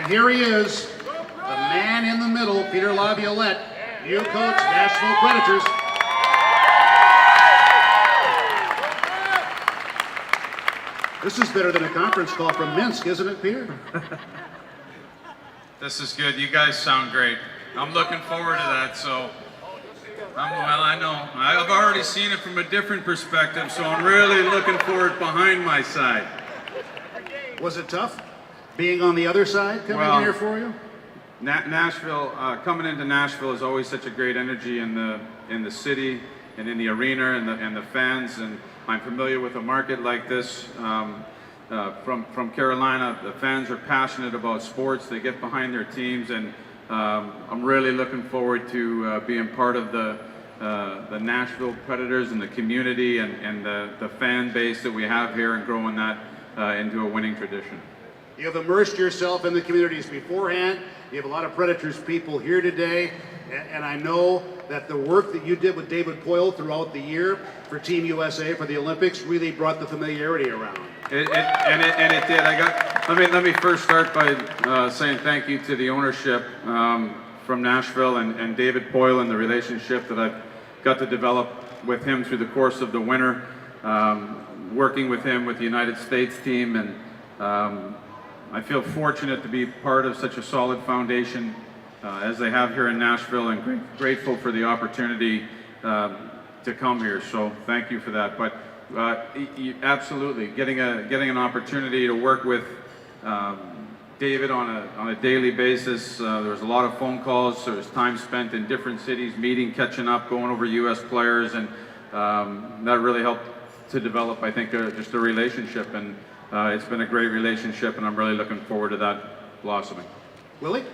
here he is, the man in the middle, Peter Lav, you coach Nashville Predators. This is better than a conference call from Minsk, isn't it, Peter? This is good. You guys sound great. I'm looking forward to that. So, well, I know. I've already seen it from a different perspective, so I'm really looking for it behind my side. Was it tough being on the other side coming in here for you? Nashville, coming into Nashville is always such a great energy in the city and in the arena and the fans. And I'm familiar with a market like this. From Carolina, the fans are passionate about sports. They get behind their teams, and I'm really looking forward to being part of the Nashville Predators and the community and the fan base that we have here, and growing that into a winning tradition. You have immersed yourself in the communities beforehand. You have a lot of Predators people here today, and I know that the work that you did with David Poile throughout the year for Team USA for the Olympics really brought the familiarity around. It did. Let me first start by saying thank you to the ownership from Nashville and David Poile and the relationship that I've got to develop with him through the course of the winter, working with him with the United States team, and I feel fortunate to be part of such a solid foundation as they have here in Nashville, and grateful for the opportunity to come here. So thank you for that. But absolutely, getting an opportunity to work with David on a daily basis. There was a lot of phone calls. There was time spent in different cities, meeting, catching up, going over U.S. players, and that really helped to develop, I think, just a relationship. And it's been a great relationship, and I'm really looking forward to that blossoming. Willie?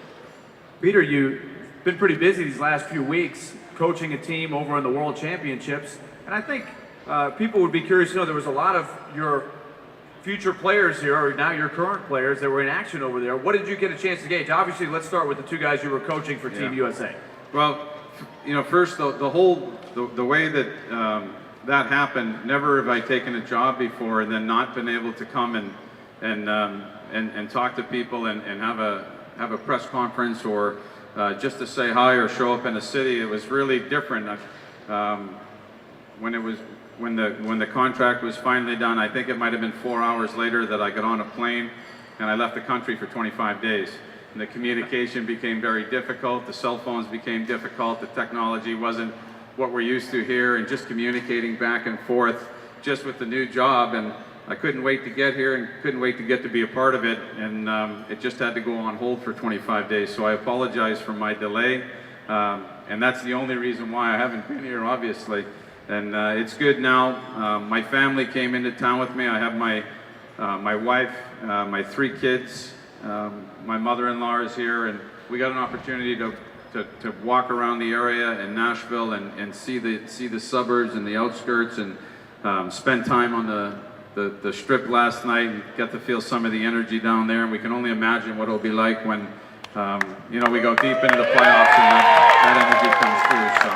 Peter, you've been pretty busy these last few weeks coaching a team over in the World Championships, and I think people would be curious to know there was a lot of your future players here, or now your current players, that were in action over there. What did you get a chance to gauge? Obviously, let's start with the two guys you were coaching for Team USA. Well, first, the way that that happened, never have I taken a job before and then not been able to come and talk to people and have a press conference, or just to say hi or show up in a city. It was really different. When the contract was finally done, I think it might have been 4 hours later that I got on a plane and I left the country for 25 days. And the communication became very difficult. The cell phones became difficult. The technology wasn't what we're used to here, and just communicating back and forth just with the new job. And I couldn't wait to get here and couldn't wait to get to be a part of it. And it just had to go on hold for 25 days. So I apologize for my delay. And that's the only reason why I haven't been here, obviously. And it's good now. My family came into town with me. I have my wife, my 3 kids, my mother-in-law is here, and we got an opportunity to walk around the area in Nashville and see the suburbs and the outskirts, and spend time on the strip last night and get to feel some of the energy down there. And we can only imagine what it'll be like when we go deep into the playoffs and that energy comes through. So.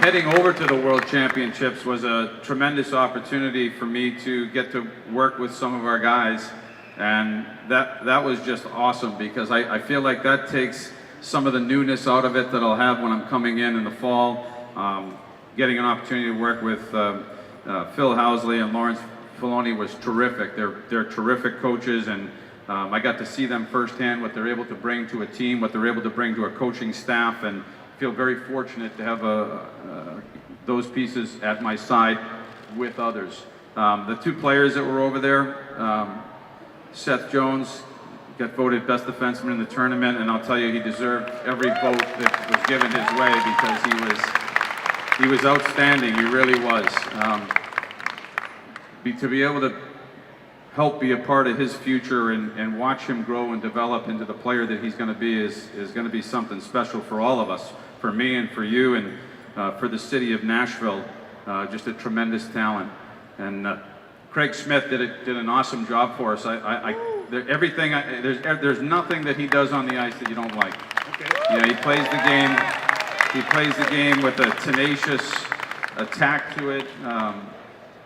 Heading over to the World Championships was a tremendous opportunity for me to get to work with some of our guys, and that was just awesome, because I feel like that takes some of the newness out of it that I'll have when I'm coming in the fall. Getting an opportunity to work with Phil Housley and Lawrence Filoni was terrific. They're terrific coaches, and I got to see them firsthand, what they're able to bring to a team, what they're able to bring to a coaching staff, and feel very fortunate to have those pieces at my side with others. The 2 players that were over there, Seth Jones got voted best defenseman in the tournament, and I'll tell you, he deserved every vote that was given his way, because he was outstanding. He really was. To be able to help be a part of his future and watch him grow and develop into the player that he's going to be is going to be something special for all of us, for me and for you, and for the city of Nashville. Just a tremendous talent. And Craig Smith did an awesome job for us. There's nothing that he does on the ice that you don't like. Okay. He plays the game. He plays the game with a tenacious attack to it.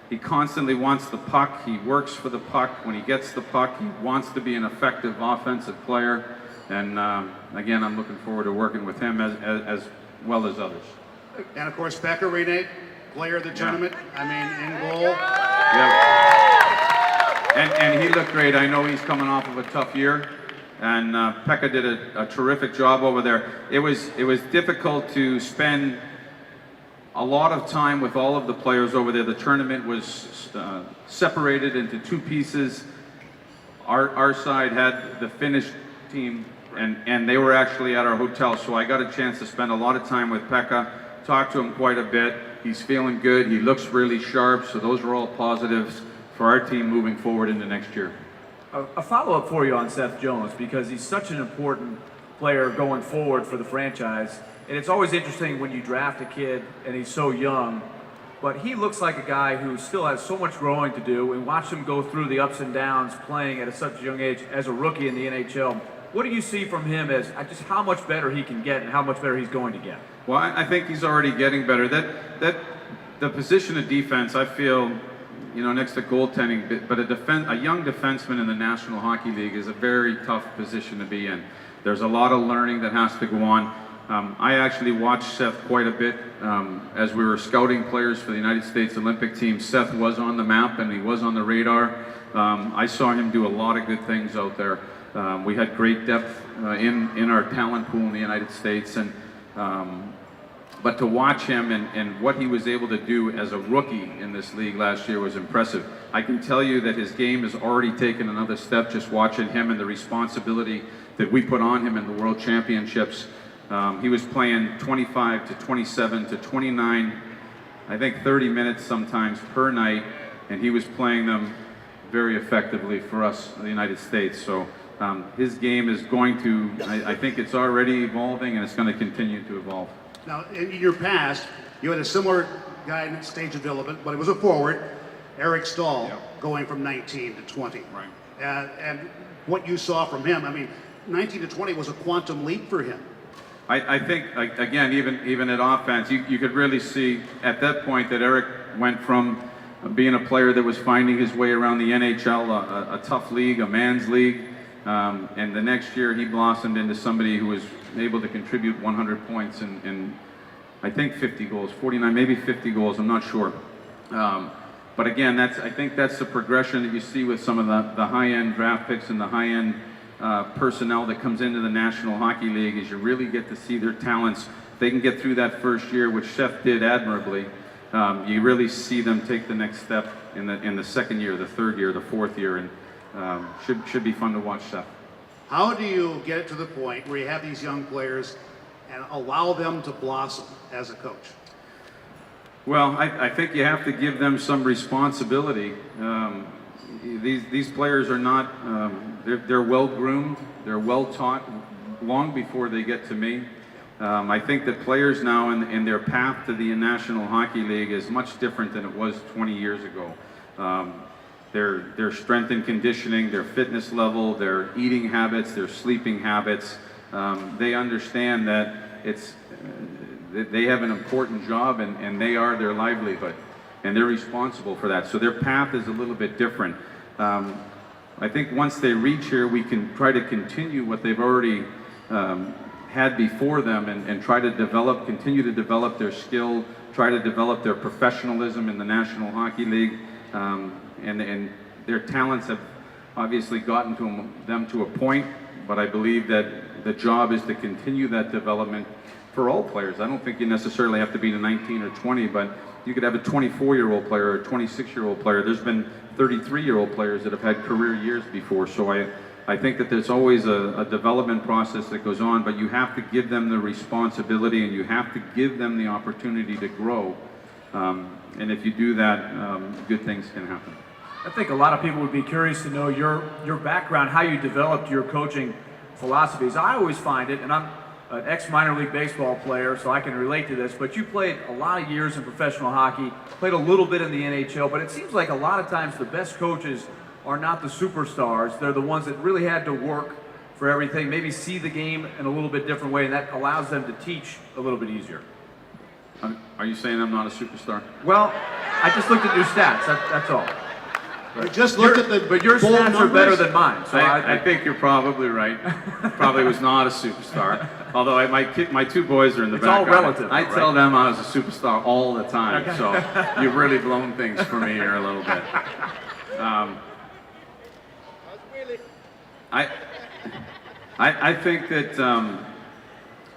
He constantly wants the puck. He works for the puck. When he gets the puck, he wants to be an effective offensive player. And again, I'm looking forward to working with him as well as others. And of course, Pekka Rinne, player of the tournament. I mean, in goal. Yeah. And he looked great. I know he's coming off of a tough year. And Pekka did a terrific job over there. It was difficult to spend a lot of time with all of the players over there. The tournament was separated into two pieces. Our side had the Finnish team, and they were actually at our hotel, so I got a chance to spend a lot of time with Pekka, talk to him quite a bit. He's feeling good. He looks really sharp, so those are all positives for our team moving forward into next year. A follow-up for you on Seth Jones, because he's such an important player going forward for the franchise. And it's always interesting when you draft a kid and he's so young, but he looks like a guy who still has so much growing to do, and watch him go through the ups and downs playing at such a young age as a rookie in the NHL. What do you see from him as just how much better he can get and how much better he's going to get? Well, I think he's already getting better. The position of defense, I feel, next to goaltending, but a young defenseman in the National Hockey League is a very tough position to be in. There's a lot of learning that has to go on. I actually watched Seth quite a bit as we were scouting players for the United States Olympic team. Seth was on the map and he was on the radar. I saw him do a lot of good things out there. We had great depth in our talent pool in the United States, but to watch him and what he was able to do as a rookie in this league last year was impressive. I can tell you that his game has already taken another step just watching him and the responsibility that we put on him in the World Championships. He was playing 25 to 27 to 29, I think 30 minutes sometimes per night, and he was playing them very effectively for us in the United States. So his game is going to, I think it's already evolving, and it's going to continue to evolve. Now, in your past, you had a similar guy in stage of development, but it was a forward, Eric Stahl, going from 19 to 20. Right. And what you saw from him, I mean, 19 to 20 was a quantum leap for him. I think, again, even at offense, you could really see at that point that Eric went from being a player that was finding his way around the NHL, a tough league, a man's league, and the next year he blossomed into somebody who was able to contribute 100 points and I think 50 goals, 49, maybe 50 goals, I'm not sure. But again, I think that's the progression that you see with some of the high-end draft picks and the high-end personnel that comes into the National Hockey League, is you really get to see their talents. They can get through that first year, which Seth did admirably. You really see them take the next step in the second year, the third year, the fourth year, and should be fun to watch Seth. How do you get it to the point where you have these young players and allow them to blossom as a coach? Well, I think you have to give them some responsibility. These players are not, they're well groomed, they're well taught long before they get to me. I think that players now in their path to the National Hockey League is much different than it was 20 years ago. Their strength and conditioning, their fitness level, their eating habits, their sleeping habits, they understand that they have an important job and they are their livelihood. And they're responsible for that. So their path is a little bit different. I think once they reach here, we can try to continue what they've already had before them and try to continue to develop their skill, try to develop their professionalism in the National Hockey League. And their talents have obviously gotten to them to a point, but I believe that the job is to continue that development for all players. I don't think you necessarily have to be the 19 or 20, but you could have a 24-year-old player or a 26-year-old player. There's been 33-year-old players that have had career years before. So I think that there's always a development process that goes on, but you have to give them the responsibility and you have to give them the opportunity to grow. And if you do that, good things can happen. I think a lot of people would be curious to know your background, how you developed your coaching philosophies. I always find it, and I'm an ex-minor league baseball player, so I can relate to this, but you played a lot of years in professional hockey, played a little bit in the NHL, but it seems like a lot of times the best coaches are not the superstars. They're the ones that really had to work for everything, maybe see the game in a little bit different way, and that allows them to teach a little bit easier. Are you saying I'm not a superstar? Well, I just looked at your stats. That's all. You just looked at the But your bold stats are better numbers? than mine. So I think you're probably right. Probably was not a superstar. Although my two boys are in the It's back. all relative, I though, tell right? them I was a superstar all the time. So you've really blown things for me here a little bit. I think that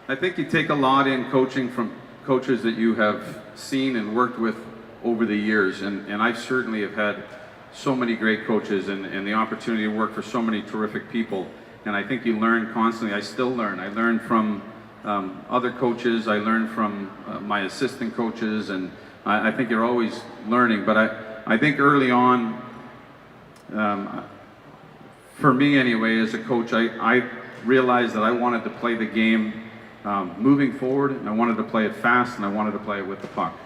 I think you take a lot in coaching from coaches that you have seen and worked with over the years, and I certainly have had so many great coaches and the opportunity to work for so many terrific people, and I think you learn constantly. I still learn. I learn from other coaches. I learn from my assistant coaches, and I think you're always learning. But I think early on, for me anyway, as a coach, I realized that I wanted to play the game moving forward, and I wanted to play it fast, and I wanted to play it with the puck.